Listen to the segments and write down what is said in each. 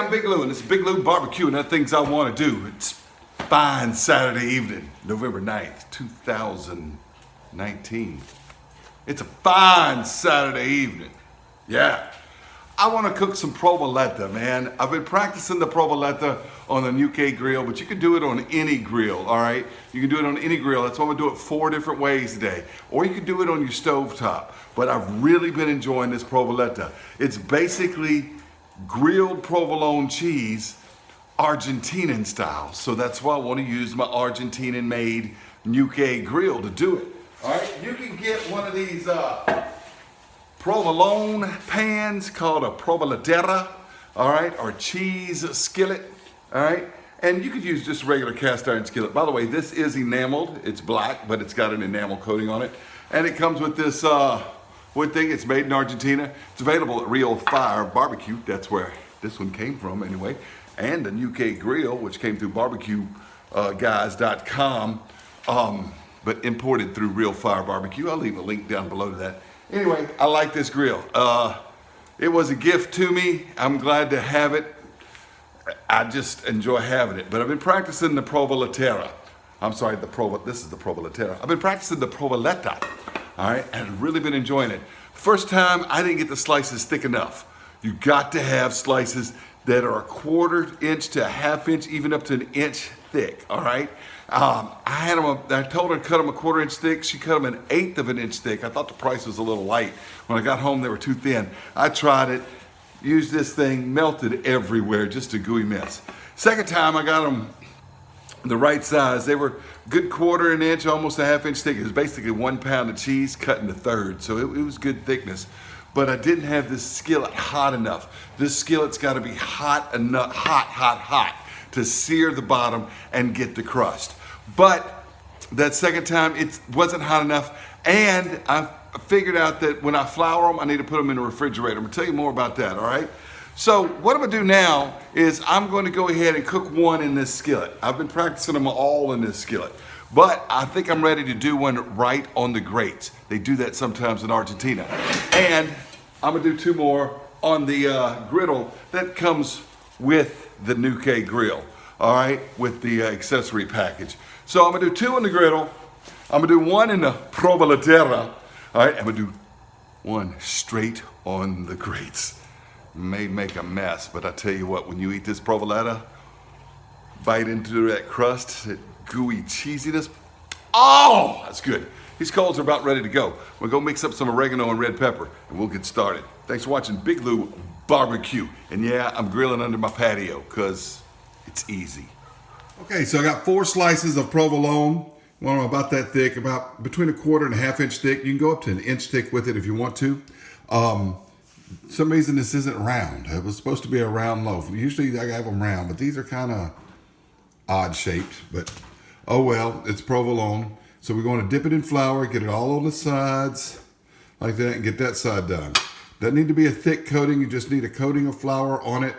I'm Big Lou, and it's Big Lou Barbecue, and that things I want to do. It's fine Saturday evening, November 9th, 2019. It's a fine Saturday evening. Yeah. I want to cook some provoleta, man. I've been practicing the provoleta on the Ñuke grill, but you can do it on any grill, all right? You can do it on any grill. That's why I'm gonna do it 4 different ways today. Or you can do it on your stovetop. But I've really been enjoying this provoleta. It's basically grilled provolone cheese, Argentine style. So that's why I want to use my Argentine-made Ñuke grill to do it. All right, you can get one of these provolone pans called a Provoletera, all right, or cheese skillet, all right? And you could use just regular cast iron skillet. By the way, this is enameled. It's black, but it's got an enamel coating on it. And it comes with this wood thing. It's made in Argentina. It's available at Real Fire Barbecue. That's where this one came from anyway. And the Ñuke grill, which came through barbecueguys.com, but imported through Real Fire Barbecue. I'll leave a link down below to that. Anyway, I like this grill. It was a gift to me. I'm glad to have it. I just enjoy having it. But I've been practicing the Provoletera. I'm sorry, this is the Provoletera. I've been practicing the Provoleta, all right, and I've really been enjoying it. First time, I didn't get the slices thick enough. You got to have slices that are 1/4 inch to 1/2 inch, even up to 1 inch thick, all right? I told her to cut them 1/4 inch thick. She cut them 1/8 of an inch thick. I thought the price was a little light. When I got home, they were too thin. I tried it, used this thing, melted everywhere, just a gooey mess. Second time, I got them the right size. They were good 1/4 inch, almost 1/2 inch thick. It was basically 1 pound of cheese cut into thirds, so it was good thickness. But I didn't have this skillet hot enough. This skillet's got to be hot enough, hot to sear the bottom and get the crust. But that second time, it wasn't hot enough, and I figured out that when I flour them, I need to put them in the refrigerator. I'm gonna tell you more about that, all right? So what I'm gonna do now is I'm going to go ahead and cook one in this skillet. I've been practicing them all in this skillet, but I think I'm ready to do one right on the grates. They do that sometimes in Argentina. And I'm gonna do 2 more on the griddle that comes with the Ñuke grill, all right, with the accessory package. So I'm gonna do 2 on the griddle. I'm gonna do 1 in the Provoletera, all right, I'm gonna do 1 straight on the grates. May make a mess, but I tell you what, when you eat this provoleta, bite into that crust, that gooey cheesiness, oh, that's good. These coals are about ready to go. We'll go mix up some oregano and red pepper, and we'll get started. Thanks for watching Big Lou Barbecue. And yeah, I'm grilling under my patio, because it's easy. Okay, so I got 4 slices of provolone. One about that thick, about between 1/4 and 1/2 inch thick. You can go up to 1 inch thick with it if you want to. Some reason this isn't round. It was supposed to be a round loaf. Usually I have them round, but these are kind of odd shaped, but oh well, it's provolone. So we're going to dip it in flour, get it all on the sides like that, and get that side done. Doesn't need to be a thick coating. You just need a coating of flour on it.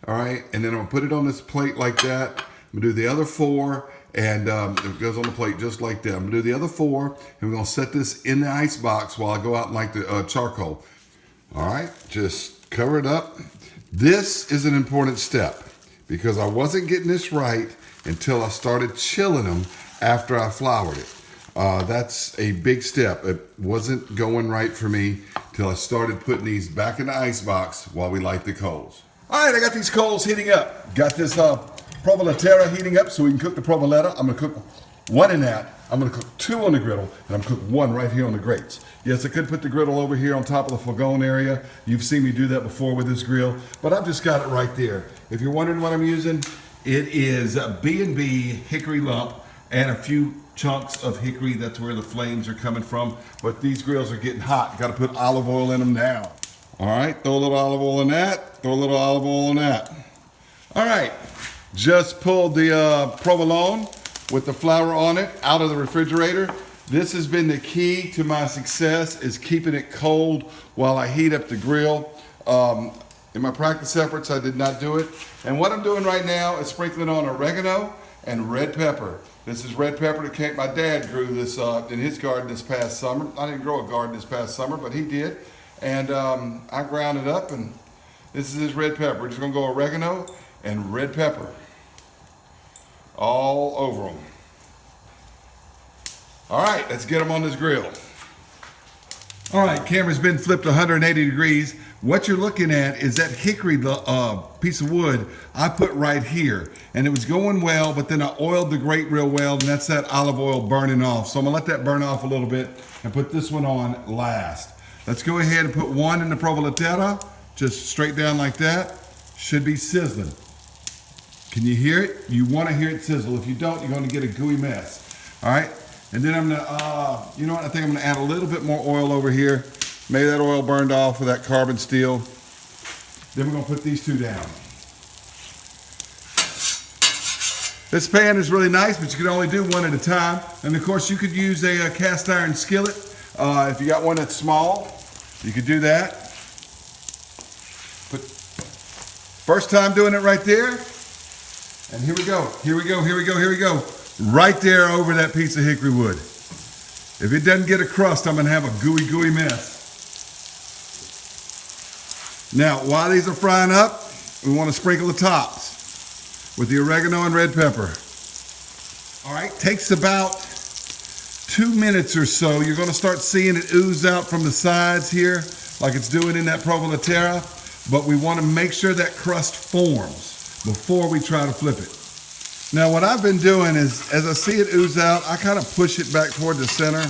All right, and then I'm gonna put it on this plate like that. I'm gonna do the other 4, and it goes on the plate just like that. I'm gonna do the other 4, and we're gonna set this in the ice box while I go out and light the charcoal. All right, just cover it up. This is an important step because I wasn't getting this right until I started chilling them after I floured it. That's a big step. It wasn't going right for me till I started putting these back in the ice box while we light the coals. All right, I got these coals heating up. Got this Provoletera heating up so we can cook the provoleta. I'm gonna cook 1 in that. I'm gonna cook 2 on the griddle, and I'm gonna cook 1 right here on the grates. Yes, I could put the griddle over here on top of the fogon area. You've seen me do that before with this grill, but I've just got it right there. If you're wondering what I'm using, it is a B&B hickory lump and a few chunks of hickory. That's where the flames are coming from. But these grills are getting hot. Got to put olive oil in them now. All right, throw a little olive oil in that. Throw a little olive oil in that. All right, just pulled the provolone with the flour on it out of the refrigerator. This has been the key to my success, is keeping it cold while I heat up the grill. In my practice efforts, I did not do it. And what I'm doing right now is sprinkling on oregano and red pepper. This is red pepper that my dad grew this in his garden this past summer. I didn't grow a garden this past summer, but he did. And I ground it up and This is his red pepper. We're just gonna go oregano and red pepper all over them. All right, let's get them on this grill. All right, camera's been flipped 180 degrees. What you're looking at is that hickory piece of wood I put right here. And it was going well, but then I oiled the grate real well, and that's that olive oil burning off. So I'm gonna let that burn off a little bit and put this one on last. Let's go ahead and put one in the Provoletera, just straight down like that. Should be sizzling. Can you hear it? You wanna hear it sizzle. If you don't, you're gonna get a gooey mess. All right? And then I'm gonna, you know what? I think I'm gonna add a little bit more oil over here. Maybe that oil burned off with that carbon steel. Then we're gonna put these two down. This pan is really nice, but you can only do one at a time. And of course, you could use a cast iron skillet. If you got one that's small, you could do that. But first time doing it right there. And here we go, here we go, here we go, here we go. Right there over that piece of hickory wood. If it doesn't get a crust, I'm gonna have a gooey, gooey mess. Now, while these are frying up, we wanna sprinkle the tops with the oregano and red pepper. All right, takes about 2 minutes or so. You're gonna start seeing it ooze out from the sides here, like it's doing in that Provoletera, but we wanna make sure that crust forms before we try to flip it. Now what I've been doing is, as I see it ooze out, I kind of push it back toward the center.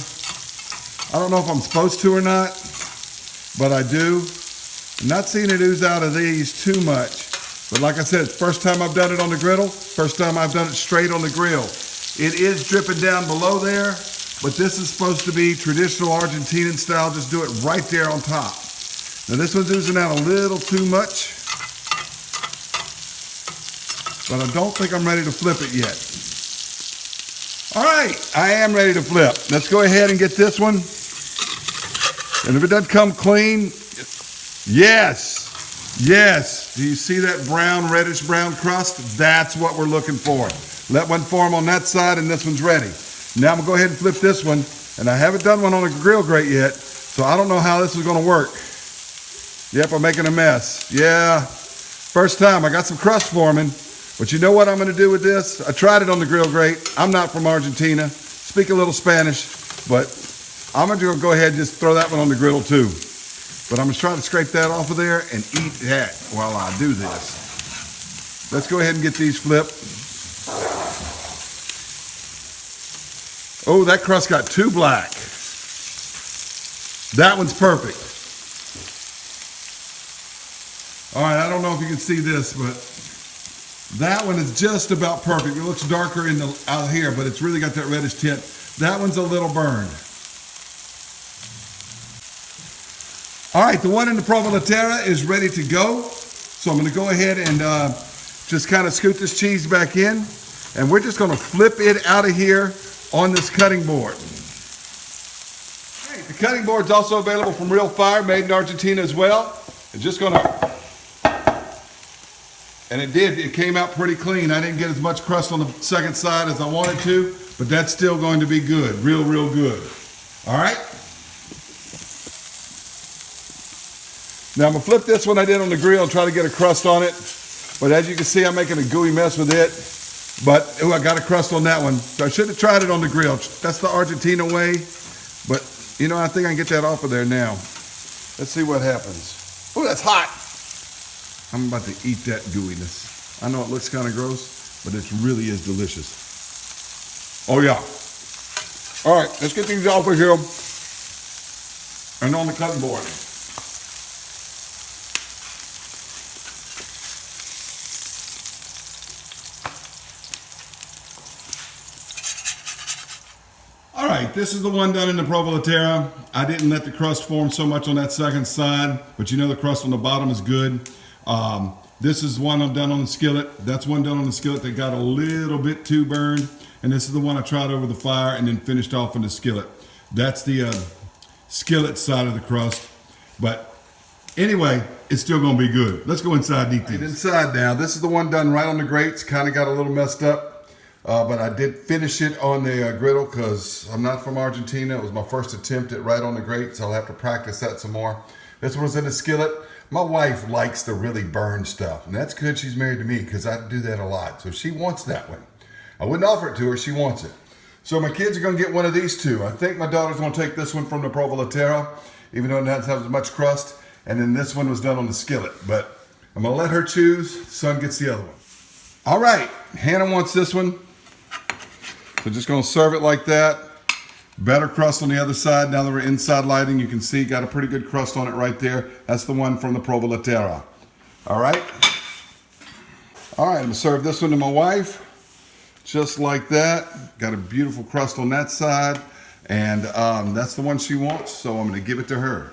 I don't know if I'm supposed to or not, but I do. I'm not seeing it ooze out of these too much. But like I said, first time I've done it on the griddle, first time I've done it straight on the grill. It is dripping down below there, but this is supposed to be traditional Argentine style. Just do it right there on top. Now this one's oozing out a little too much, but I don't think I'm ready to flip it yet. All right, I am ready to flip. Let's go ahead and get this one. And if it doesn't come clean, yes, yes. Do you see that brown, reddish brown crust? That's what we're looking for. Let one form on that side and this one's ready. Now I'm gonna go ahead and flip this one, and I haven't done one on a grill grate yet, so I don't know how this is gonna work. Yep, I'm making a mess. Yeah, first time, I got some crust forming. But you know what I'm gonna do with this? I tried it on the grill grate. I'm not from Argentina, speak a little Spanish, but I'm gonna go ahead and just throw that one on the griddle too. But I'm gonna try to scrape that off of there and eat that while I do this. Let's go ahead and get these flipped. Oh, that crust got too black. That one's perfect. All right, I don't know if you can see this, but that one is just about perfect. It looks darker out here, but it's really got that reddish tint. That one's a little burned. All right, the one in the Provoletera is ready to go. So I'm gonna go ahead and just kind of scoot this cheese back in, and we're just gonna flip it out of here on this cutting board. All right, the cutting board's also available from Real Fire, made in Argentina as well. It's just gonna, and it came out pretty clean. I didn't get as much crust on the second side as I wanted to, but that's still going to be good, real, real good. All right? Now I'm gonna flip this one I did on the grill and try to get a crust on it. But as you can see, I'm making a gooey mess with it. But, oh, I got a crust on that one. So I should have tried it on the grill. That's the Argentina way. But, you know, I think I can get that off of there now. Let's see what happens. Oh, that's hot. I'm about to eat that gooiness. I know it looks kind of gross, but it really is delicious. Oh yeah. All right, let's get these off of here and on the cutting board. All right, this is the one done in the Provoletera. I didn't let the crust form so much on that second side, but you know the crust on the bottom is good. This is one I've done on the skillet. That's one done on the skillet that got a little bit too burned. And this is the one I tried over the fire and then finished off in the skillet. That's the skillet side of the crust. But anyway, it's still gonna be good. Let's go inside and eat these. Inside now, this is the one done right on the grates. Kind of got a little messed up, but I did finish it on the griddle because I'm not from Argentina. It was my first attempt at right on the grate, so I'll have to practice that some more. This one's in the skillet. My wife likes to really burn stuff, and that's good she's married to me because I do that a lot. So she wants that one. I wouldn't offer it to her, she wants it. So my kids are gonna get one of these two. I think my daughter's gonna take this one from the Provoletera, even though it doesn't have as much crust. And then this one was done on the skillet, but I'm gonna let her choose. Son gets the other one. All right, Hannah wants this one. So just gonna serve it like that. Better crust on the other side. Now that we're inside lighting, you can see got a pretty good crust on it right there. That's the one from the Provoletera. All right. All right, I'm gonna serve this one to my wife. Just like that. Got a beautiful crust on that side. And that's the one she wants, so I'm gonna give it to her.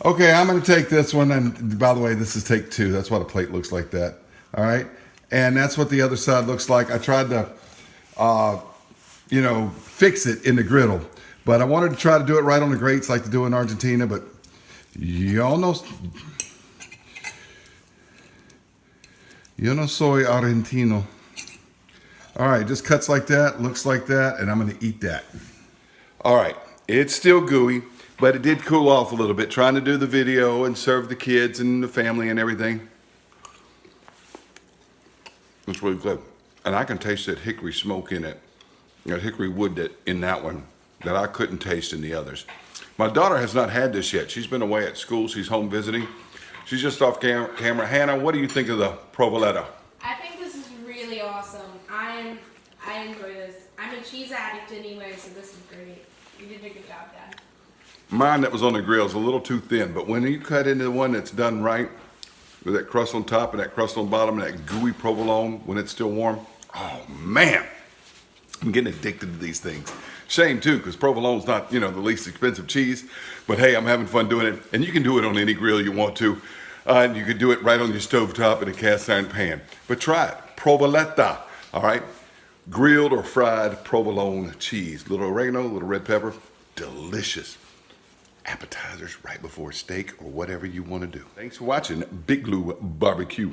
Okay, I'm gonna take this one, and by the way, this is take two. That's why the plate looks like that. All right, and that's what the other side looks like. I tried to, fix it in the griddle, but I wanted to try to do it right on the grates like they do in Argentina, but yo no soy argentino. All right, just cuts like that, looks like that, and I'm gonna eat that. All right, it's still gooey, but it did cool off a little bit, trying to do the video and serve the kids and the family and everything. It's really good. And I can taste that hickory smoke in it, that hickory wood in that one that I couldn't taste in the others. My daughter has not had this yet. She's been away at school, she's home visiting. She's just off camera. Hannah, what do you think of the Provoleta? I think this is really awesome. I enjoy this. I'm a cheese addict anyway, so this is great. You did a good job, Dad. Mine that was on the grill is a little too thin, but when you cut into the one that's done right, with that crust on top and that crust on bottom and that gooey provolone when it's still warm, oh man, I'm getting addicted to these things. Shame too, because provolone's not, the least expensive cheese, but hey, I'm having fun doing it, and you can do it on any grill you want to, and you can do it right on your stovetop in a cast iron pan. But try it, Provoleta, all right? Grilled or fried provolone cheese, little oregano, little red pepper, delicious. Appetizers right before steak or whatever you want to do. Thanks for watching Big Blue Barbecue.